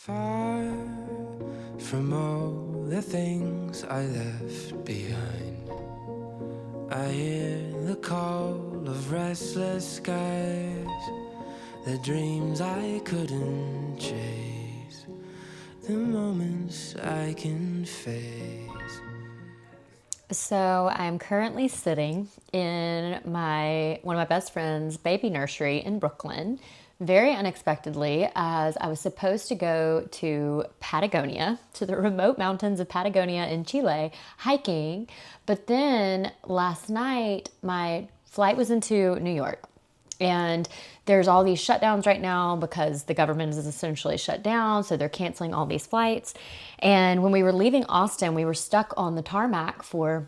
Far from all the things I left behind, I hear the call of restless skies, the dreams I couldn't chase, the moments I can face. So I'm currently sitting in one of my best friend's baby nursery in Brooklyn, very unexpectedly, as I was supposed to go to Patagonia, to the remote mountains of Patagonia in Chile, hiking. But then last night, my flight was into New York. And there's all these shutdowns right now because the government is essentially shut down. So they're canceling all these flights. And when we were leaving Austin, we were stuck on the tarmac for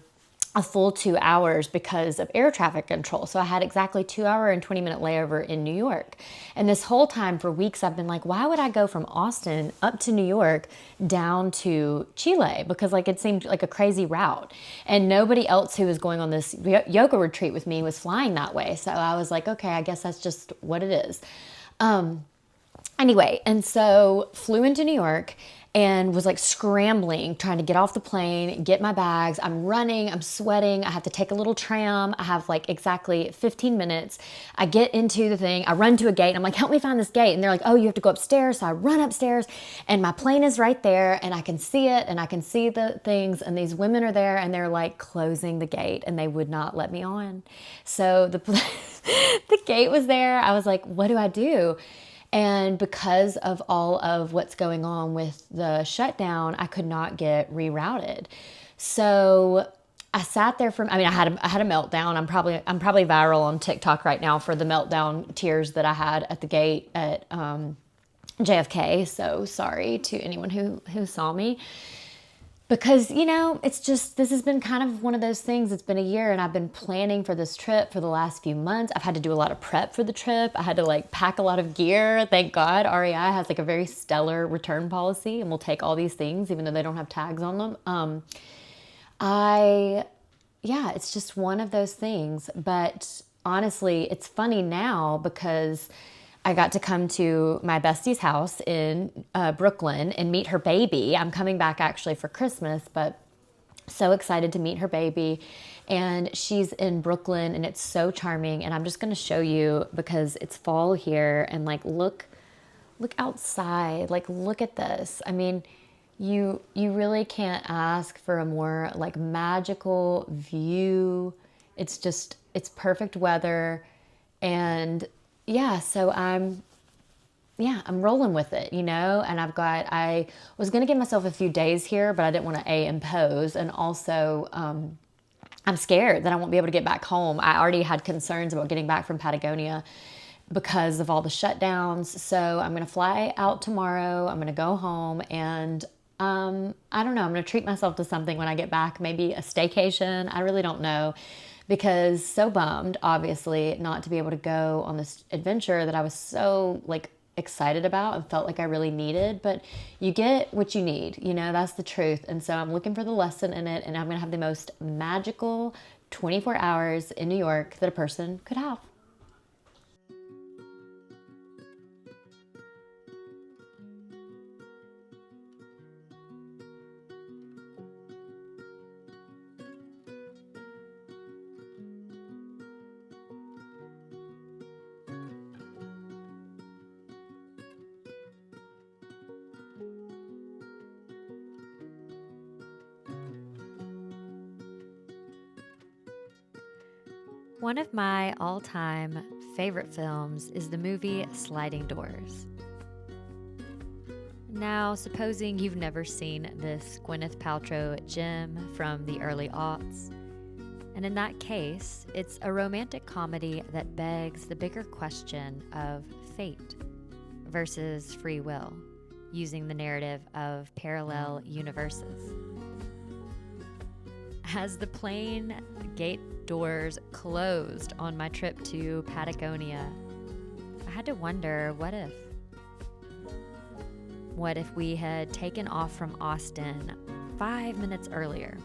a full 2 hours because of air traffic control. So I had exactly 2 hour and 20-minute layover in New York. And this whole time for weeks, I've been like, why would I go from Austin up to New York down to Chile? Because like it seemed like a crazy route. And nobody else who was going on this yoga retreat with me was flying that way. So I was like, okay, I guess that's just what it is. Anyway, and so flew into New York and was like scrambling, trying to get off the plane, get my bags. I'm running, I'm sweating. I have to take a little tram. I have like exactly 15 minutes. I get into the thing. I run to a gate. I'm like, help me find this gate. And they're like, oh, you have to go upstairs. So I run upstairs and my plane is right there and I can see it and I can see the things. And these women are there and they're like closing the gate and they would not let me on. So the gate was there. I was like, what do I do? And because of all of what's going on with the shutdown, I could not get rerouted. So I sat there I had a meltdown. I'm probably viral on TikTok right now for the meltdown tears that I had at the gate at JFK. So sorry to anyone who saw me. Because, this has been kind of one of those things. It's been a year and I've been planning for this trip for the last few months. I've had to do a lot of prep for the trip. I had to like pack a lot of gear. Thank God REI has like a very stellar return policy and will take all these things even though they don't have tags on them. It's just one of those things. But honestly, it's funny now because I got to come to my bestie's house in Brooklyn and meet her baby. I'm coming back actually for Christmas, but so excited to meet her baby. And she's in Brooklyn and it's so charming. And I'm just going to show you because it's fall here and like, look outside, like, look at this. I mean, you really can't ask for a more like magical view. It's perfect weather. And so I'm rolling with it, and I was going to give myself a few days here, but I didn't want to impose. And also, I'm scared that I won't be able to get back home. I already had concerns about getting back from Patagonia because of all the shutdowns. So I'm going to fly out tomorrow. I'm going to go home and, I don't know, I'm going to treat myself to something when I get back, maybe a staycation. I really don't know. Because so bummed, obviously, not to be able to go on this adventure that I was so like excited about and felt like I really needed. But you get what you need, that's the truth. And so I'm looking for the lesson in it. And I'm going to have the most magical 24 hours in New York that a person could have. One of my all-time favorite films is the movie Sliding Doors. Now, supposing you've never seen this Gwyneth Paltrow gem from the early aughts, and in that case, it's a romantic comedy that begs the bigger question of fate versus free will, using the narrative of parallel universes. As the plane gate doors closed on my trip to Patagonia, I had to wonder, what if? What if we had taken off from Austin 5 minutes earlier?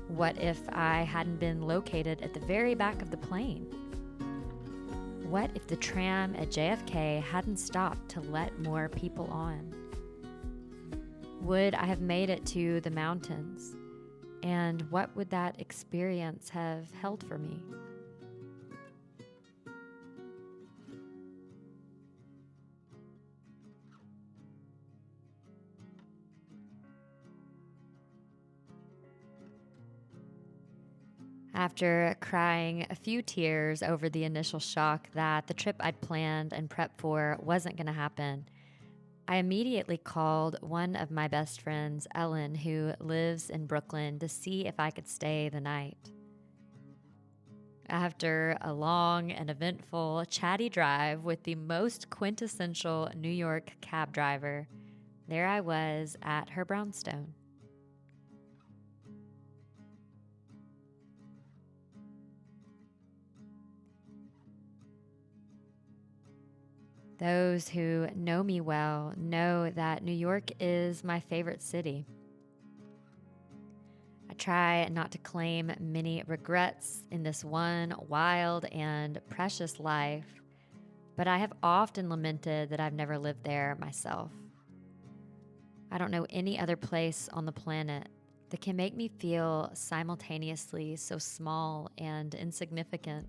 What if I hadn't been located at the very back of the plane? what if the tram at JFK hadn't stopped to let more people on? Would I have made it to the mountains? And what would that experience have held for me? After crying a few tears over the initial shock that the trip I'd planned and prepped for wasn't going to happen, I immediately called one of my best friends, Ellen, who lives in Brooklyn, to see if I could stay the night. After a long and eventful, chatty drive with the most quintessential New York cab driver, there I was at her brownstone. Those who know me well know that New York is my favorite city. I try not to claim many regrets in this one wild and precious life, but I have often lamented that I've never lived there myself. I don't know any other place on the planet that can make me feel simultaneously so small and insignificant,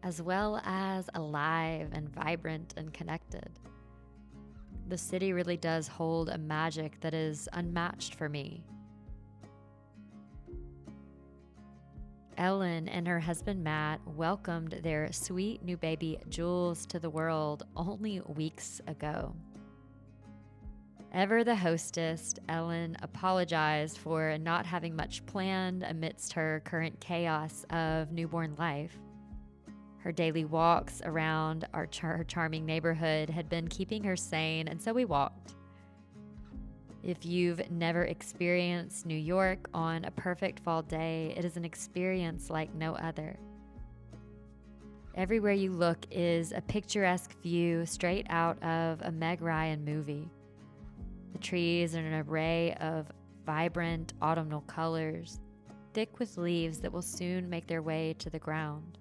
as well as alive and vibrant and connected. The city really does hold a magic that is unmatched for me. Ellen and her husband Matt welcomed their sweet new baby Jules to the world only weeks ago. Ever the hostess, Ellen apologized for not having much planned amidst her current chaos of newborn life. Her daily walks around her charming neighborhood had been keeping her sane, and so we walked. If you've never experienced New York on a perfect fall day, it is an experience like no other. Everywhere you look is a picturesque view straight out of a Meg Ryan movie. The trees are an array of vibrant autumnal colors, thick with leaves that will soon make their way to the ground.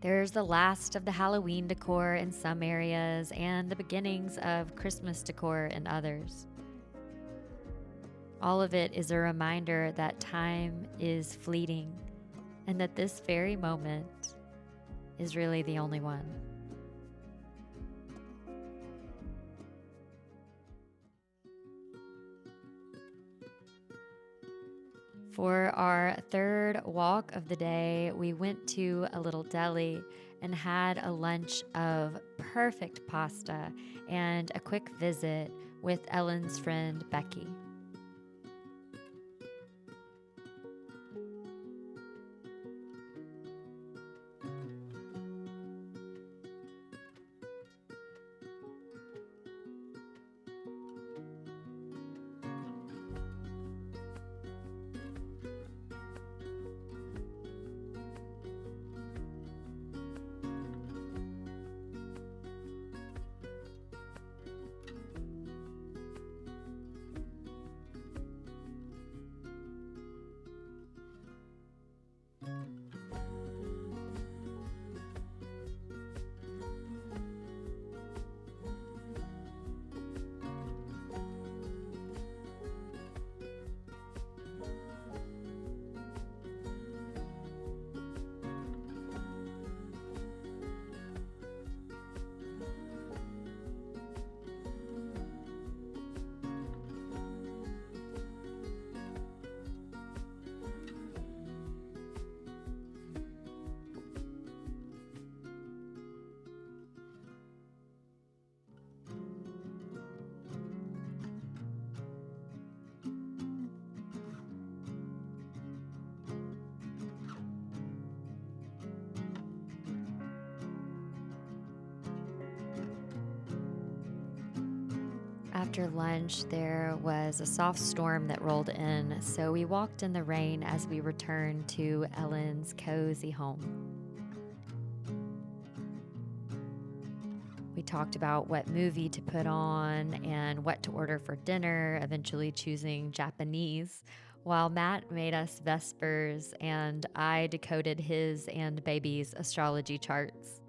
There's the last of the Halloween decor in some areas and the beginnings of Christmas decor in others. All of it is a reminder that time is fleeting and that this very moment is really the only one. For our third walk of the day, we went to a little deli and had a lunch of perfect pasta and a quick visit with Ellen's friend Becky. After lunch, there was a soft storm that rolled in, so we walked in the rain as we returned to Ellen's cozy home. We talked about what movie to put on and what to order for dinner, eventually choosing Japanese, while Matt made us Vespers and I decoded his and baby's astrology charts.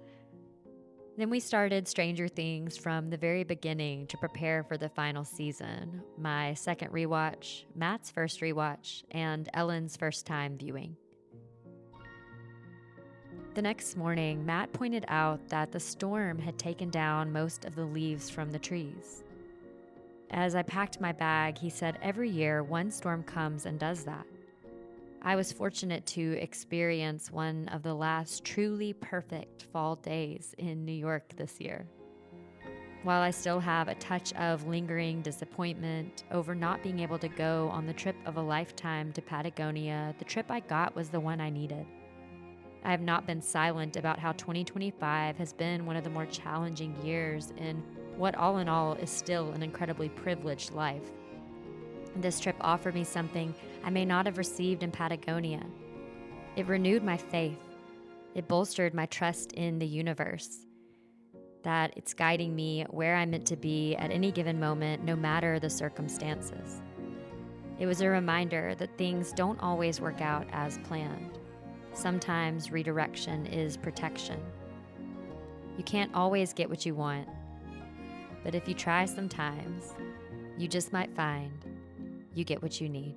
Then we started Stranger Things from the very beginning to prepare for the final season, my second rewatch, Matt's first rewatch, and Ellen's first time viewing. The next morning, Matt pointed out that the storm had taken down most of the leaves from the trees. As I packed my bag, he said every year one storm comes and does that. I was fortunate to experience one of the last truly perfect fall days in New York this year. While I still have a touch of lingering disappointment over not being able to go on the trip of a lifetime to Patagonia, the trip I got was the one I needed. I have not been silent about how 2025 has been one of the more challenging years in what all in all is still an incredibly privileged life. This trip offered me something I may not have received in Patagonia. It renewed my faith. It bolstered my trust in the universe, that it's guiding me where I'm meant to be at any given moment, no matter the circumstances. It was a reminder that things don't always work out as planned. Sometimes redirection is protection. You can't always get what you want, but if you try sometimes, you just might find you get what you need.